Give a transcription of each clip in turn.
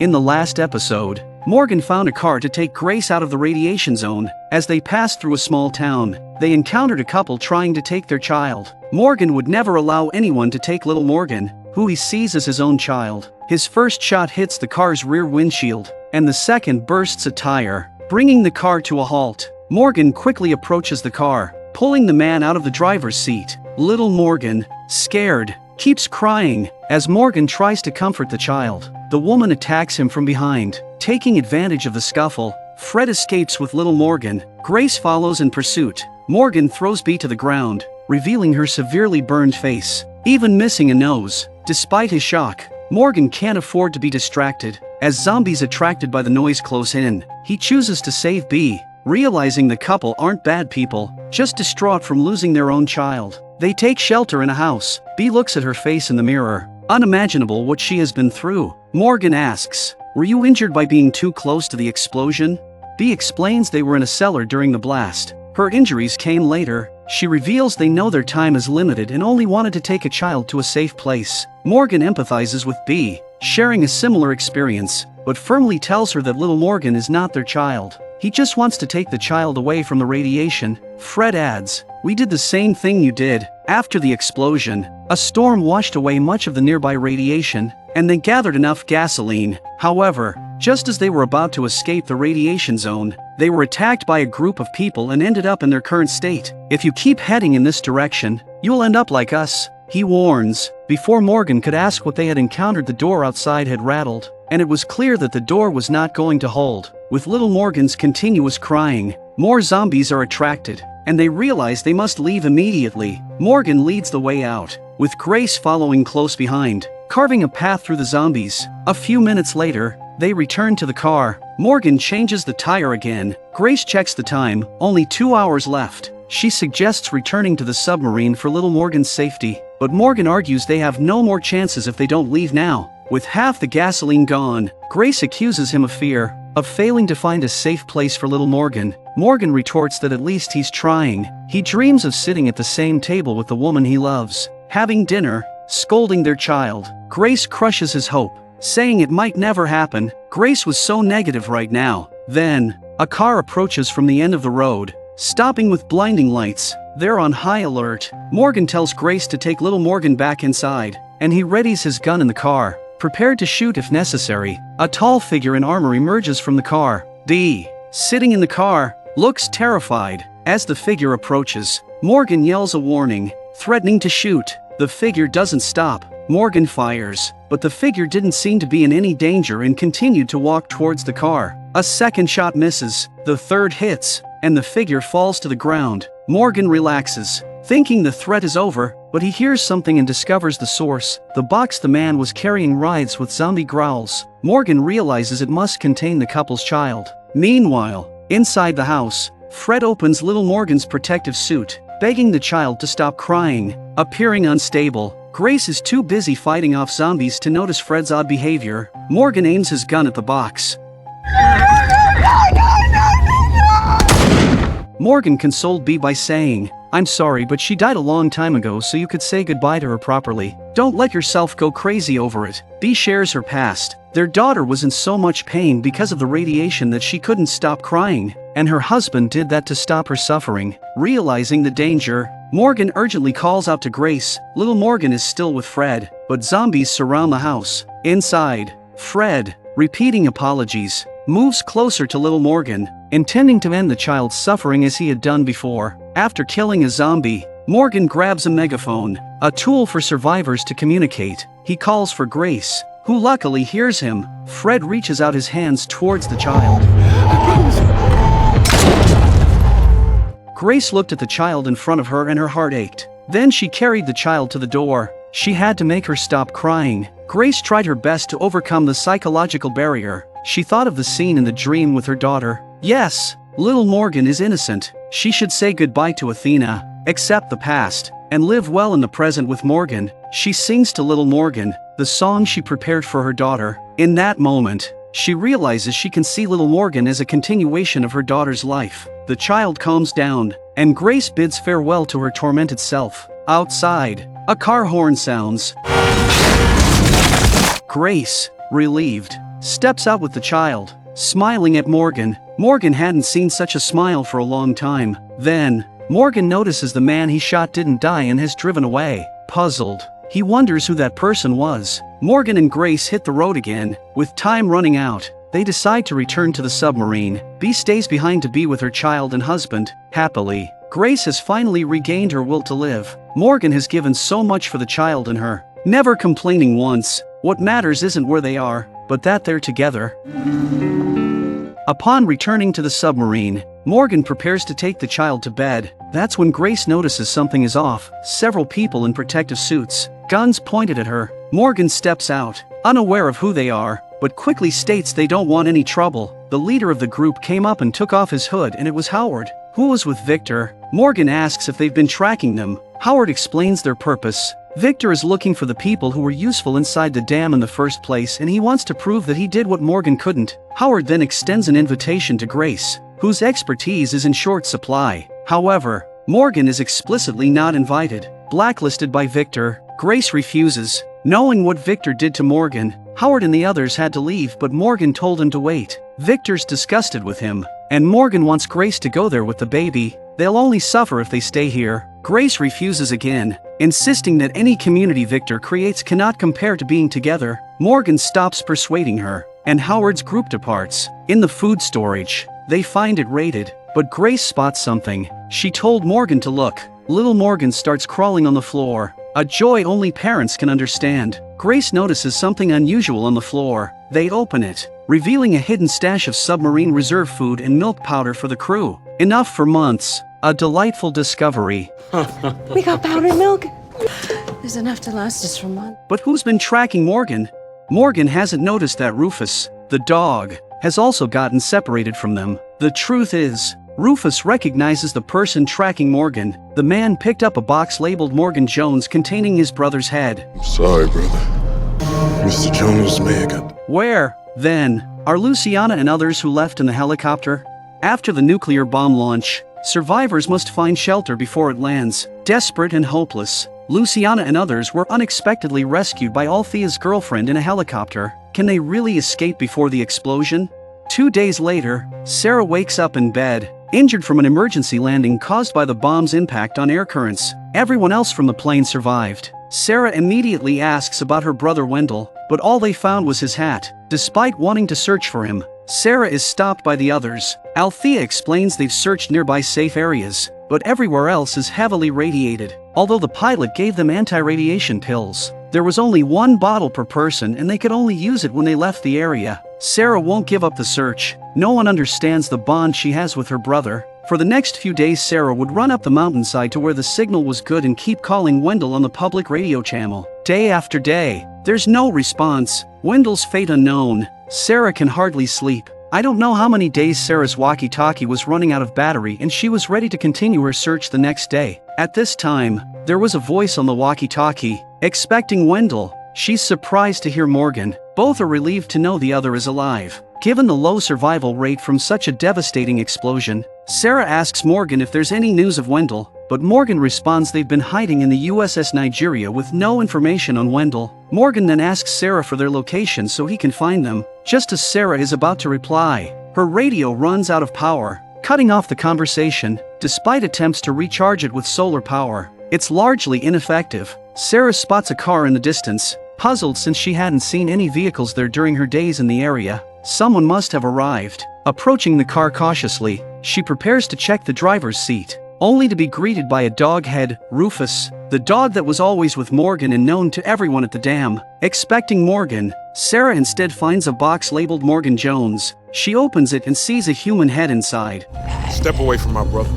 In the last episode, Morgan found a car to take Grace out of the radiation zone. As they passed through a small town, they encountered a couple trying to take their child. Morgan would never allow anyone to take little Morgan, who he sees as his own child. His first shot hits the car's rear windshield, and the second bursts a tire, bringing the car to a halt. Morgan quickly approaches the car, pulling the man out of the driver's seat. Little Morgan, scared, keeps crying. As Morgan tries to comfort the child, the woman attacks him from behind. Taking advantage of the scuffle, Fred escapes with little Morgan. Grace follows in pursuit. Morgan throws B to the ground, revealing her severely burned face, even missing a nose. Despite his shock, Morgan can't afford to be distracted. As zombies attracted by the noise close in, he chooses to save B, realizing the couple aren't bad people, just distraught from losing their own child. They take shelter in a house. B looks at her face in the mirror. Unimaginable what she has been through. Morgan asks, "Were you injured by being too close to the explosion?" B explains they were in a cellar during the blast. Her injuries came later. She reveals they know their time is limited and only wanted to take a child to a safe place. Morgan empathizes with B, sharing a similar experience, but firmly tells her that little Morgan is not their child. He just wants to take the child away from the radiation. Fred adds, "We did the same thing you did." After the explosion, a storm washed away much of the nearby radiation, and they gathered enough gasoline. However, just as they were about to escape the radiation zone, they were attacked by a group of people and ended up in their current state. "If you keep heading in this direction, you'll end up like us," he warns. Before Morgan could ask what they had encountered, the door outside had rattled, and it was clear that the door was not going to hold. With little Morgan's continuous crying, more zombies are attracted, and they realize they must leave immediately. Morgan leads the way out, with Grace following close behind, carving a path through the zombies. A few minutes later, they return to the car. Morgan changes the tire again. Grace checks the time, only 2 hours left. She suggests returning to the submarine for little Morgan's safety, but Morgan argues they have no more chances if they don't leave now. With half the gasoline gone, Grace accuses him of fear, of failing to find a safe place for little Morgan. Morgan retorts that at least he's trying. He dreams of sitting at the same table with the woman he loves, having dinner, scolding their child. Grace crushes his hope, saying it might never happen. Grace was so negative right now. Then, a car approaches from the end of the road, stopping with blinding lights. They're on high alert. Morgan tells Grace to take little Morgan back inside, and he readies his gun in the car, prepared to shoot if necessary. A tall figure in armor emerges from the car. B, sitting in the car, looks terrified. As the figure approaches, Morgan yells a warning, threatening to shoot. The figure doesn't stop. Morgan fires, but the figure didn't seem to be in any danger and continued to walk towards the car. A second shot misses, the third hits, and the figure falls to the ground. Morgan relaxes, thinking the threat is over, but he hears something and discovers the source. The box the man was carrying writhes with zombie growls. Morgan realizes it must contain the couple's child. Meanwhile, inside the house, Fred opens little Morgan's protective suit, begging the child to stop crying. Appearing unstable, Grace is too busy fighting off zombies to notice Fred's odd behavior. Morgan aims his gun at the box. Morgan consoled B by saying, "I'm sorry, but she died a long time ago, so you could say goodbye to her properly. Don't let yourself go crazy over it." B shares her past. Their daughter was in so much pain because of the radiation that she couldn't stop crying, and her husband did that to stop her suffering. Realizing the danger, Morgan urgently calls out to Grace. Little Morgan is still with Fred, but zombies surround the house. Inside, Fred, repeating apologies, moves closer to little Morgan, intending to end the child's suffering as he had done before. After killing a zombie, Morgan grabs a megaphone, a tool for survivors to communicate. He calls for Grace, who luckily hears him. Fred reaches out his hands towards the child. Grace looked at the child in front of her and her heart ached. Then she carried the child to the door. She had to make her stop crying. Grace tried her best to overcome the psychological barrier. She thought of the scene in the dream with her daughter. Yes, little Morgan is innocent. She should say goodbye to Athena, accept the past, and live well in the present with Morgan. She sings to little Morgan, the song she prepared for her daughter. In that moment, she realizes she can see little Morgan as a continuation of her daughter's life. The child calms down, and Grace bids farewell to her tormented self. Outside, a car horn sounds. Grace, relieved, steps out with the child, smiling at Morgan. Morgan hadn't seen such a smile for a long time. Then, Morgan notices the man he shot didn't die and has driven away. Puzzled, he wonders who that person was. Morgan and Grace hit the road again. With time running out, they decide to return to the submarine. Bee stays behind to be with her child and husband, happily. Grace has finally regained her will to live. Morgan has given so much for the child and her, never complaining once. What matters isn't where they are, but that they're together. Upon returning to the submarine, Morgan prepares to take the child to bed. That's when Grace notices something is off. Several people in protective suits, guns pointed at her. Morgan steps out, unaware of who they are, but quickly states they don't want any trouble. The leader of the group came up and took off his hood, and it was Howard, who was with Victor. Morgan asks if they've been tracking them. Howard explains their purpose. Victor is looking for the people who were useful inside the dam in the first place, and he wants to prove that he did what Morgan couldn't. Howard then extends an invitation to Grace, whose expertise is in short supply. However, Morgan is explicitly not invited. Blacklisted by Victor, Grace refuses. Knowing what Victor did to Morgan, Howard and the others had to leave, but Morgan told him to wait. Victor's disgusted with him, and Morgan wants Grace to go there with the baby. They'll only suffer if they stay here. Grace refuses again, insisting that any community Victor creates cannot compare to being together. Morgan stops persuading her, and Howard's group departs. In the food storage, they find it raided, but Grace spots something. She told Morgan to look. Little Morgan starts crawling on the floor, a joy only parents can understand. Grace notices something unusual on the floor. They open it, revealing a hidden stash of submarine reserve food and milk powder for the crew. Enough for months. A delightful discovery. We got powdered milk. There's enough to last us for months. But who's been tracking Morgan? Morgan hasn't noticed that Rufus, the dog, has also gotten separated from them. The truth is, Rufus recognizes the person tracking Morgan. The man picked up a box labeled Morgan Jones containing his brother's head. I'm sorry, brother. Mr. Jones may have got... Where, then, are Luciana and others who left in the helicopter? After the nuclear bomb launch, survivors must find shelter before it lands. Desperate and hopeless, Luciana and others were unexpectedly rescued by Althea's girlfriend in a helicopter. Can they really escape before the explosion? 2 days later, Sarah wakes up in bed, injured from an emergency landing caused by the bomb's impact on air currents. Everyone else from the plane survived. Sarah immediately asks about her brother Wendell, but all they found was his hat. Despite wanting to search for him, Sarah is stopped by the others. Althea explains they've searched nearby safe areas, but everywhere else is heavily radiated. Although the pilot gave them anti-radiation pills, there was only 1 bottle per person and they could only use it when they left the area. Sarah won't give up the search. No one understands the bond she has with her brother. For the next few days, Sarah would run up the mountainside to where the signal was good and keep calling Wendell on the public radio channel. Day after day, there's no response. Wendell's fate unknown. Sarah can hardly sleep. I don't know how many days Sarah's walkie-talkie was running out of battery and she was ready to continue her search the next day. At this time, there was a voice on the walkie-talkie, expecting Wendell. She's surprised to hear Morgan. Both are relieved to know the other is alive. Given the low survival rate from such a devastating explosion, Sarah asks Morgan if there's any news of Wendell, but Morgan responds they've been hiding in the USS Nigeria with no information on Wendell. Morgan then asks Sarah for their location so he can find them. Just as Sarah is about to reply, her radio runs out of power, cutting off the conversation. Despite attempts to recharge it with solar power, it's largely ineffective. Sarah spots a car in the distance, puzzled since she hadn't seen any vehicles there during her days in the area. Someone must have arrived. Approaching the car cautiously, she prepares to check the driver's seat, only to be greeted by a dog head, Rufus, the dog that was always with Morgan and known to everyone at the dam. Expecting Morgan, Sarah instead finds a box labeled Morgan Jones. She opens it and sees a human head inside. Step away from my brother.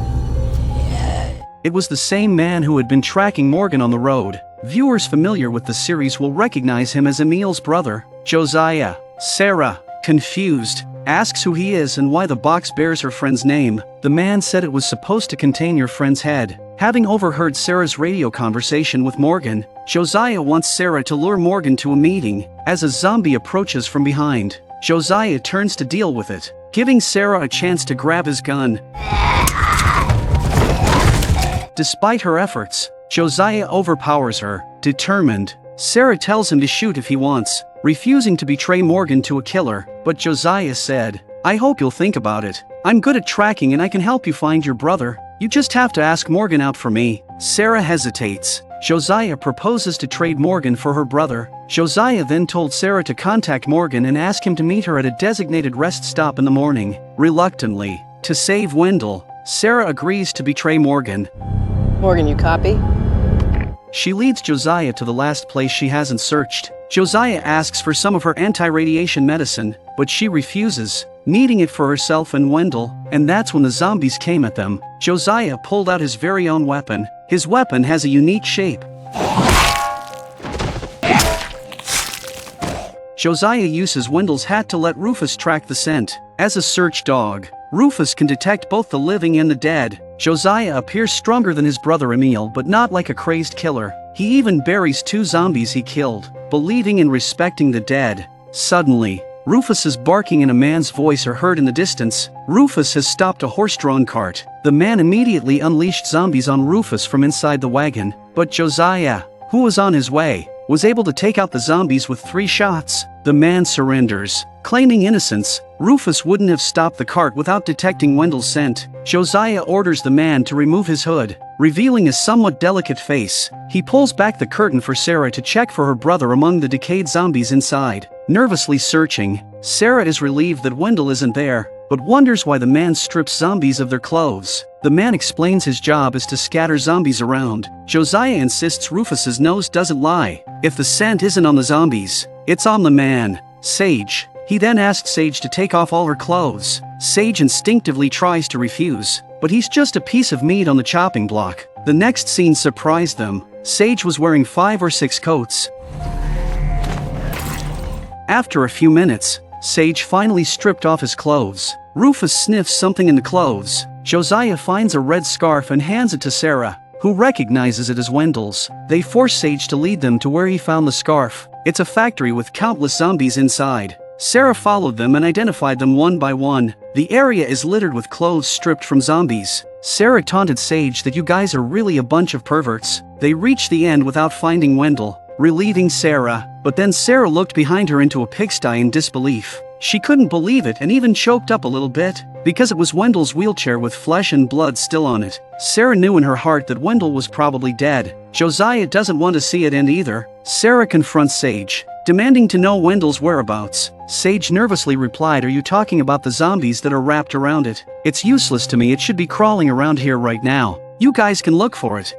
It was the same man who had been tracking Morgan on the road. Viewers familiar with the series will recognize him as Emil's brother, Josiah. Sarah, confused, asks who he is and why the box bears her friend's name. The man said it was supposed to contain your friend's head. Having overheard Sarah's radio conversation with Morgan, Josiah wants Sarah to lure Morgan to a meeting. As a zombie approaches from behind, Josiah turns to deal with it, giving Sarah a chance to grab his gun. Despite her efforts, Josiah overpowers her. Determined, Sarah tells him to shoot if he wants. refusing to betray Morgan to a killer, but Josiah said, "I hope you'll think about it. I'm good at tracking and I can help you find your brother. You just have to ask Morgan out for me." Sarah hesitates. Josiah proposes to trade Morgan for her brother. Josiah then told Sarah to contact Morgan and ask him to meet her at a designated rest stop in the morning. Reluctantly, to save Wendell, Sarah agrees to betray Morgan. Morgan, you copy? She leads Josiah to the last place she hasn't searched. Josiah asks for some of her anti-radiation medicine, but she refuses, needing it for herself and Wendell, and that's when the zombies came at them. Josiah pulled out his very own weapon. His weapon has a unique shape. Josiah uses Wendell's hat to let Rufus track the scent. As a search dog, Rufus can detect both the living and the dead. Josiah appears stronger than his brother Emil, but not like a crazed killer. He even buries 2 zombies he killed, believing and respecting the dead. Suddenly, Rufus's barking and a man's voice are heard in the distance. Rufus has stopped a horse-drawn cart. The man immediately unleashed zombies on Rufus from inside the wagon, but Josiah, who was on his way, was able to take out the zombies with 3 shots. The man surrenders. Claiming innocence, Rufus wouldn't have stopped the cart without detecting Wendell's scent. Josiah orders the man to remove his hood, revealing a somewhat delicate face. He pulls back the curtain for Sarah to check for her brother among the decayed zombies inside. Nervously searching, Sarah is relieved that Wendell isn't there, but wonders why the man strips zombies of their clothes. The man explains his job is to scatter zombies around. Josiah insists Rufus's nose doesn't lie. If the scent isn't on the zombies, it's on the man, Sage. He then asks Sage to take off all her clothes. Sage instinctively tries to refuse, but he's just a piece of meat on the chopping block. The next scene surprised them. Sage was wearing 5 or 6 coats. After a few minutes, Sage finally stripped off his clothes. Rufus sniffs something in the clothes. Josiah finds a red scarf and hands it to Sarah, who recognizes it as Wendell's. They force Sage to lead them to where he found the scarf. It's a factory with countless zombies inside. Sarah followed them and identified them one by one. The area is littered with clothes stripped from zombies. Sarah taunted Sage that you guys are really a bunch of perverts. They reach the end without finding Wendell, relieving Sarah, but then Sarah looked behind her into a pigsty in disbelief. She couldn't believe it and even choked up a little bit, because it was Wendell's wheelchair with flesh and blood still on it. Sarah knew in her heart that Wendell was probably dead. Josiah doesn't want to see it end either. Sarah confronts Sage, demanding to know Wendell's whereabouts. Sage nervously replied, "Are you talking about the zombies that are wrapped around it? It's useless to me, it should be crawling around here right now. You guys can look for it."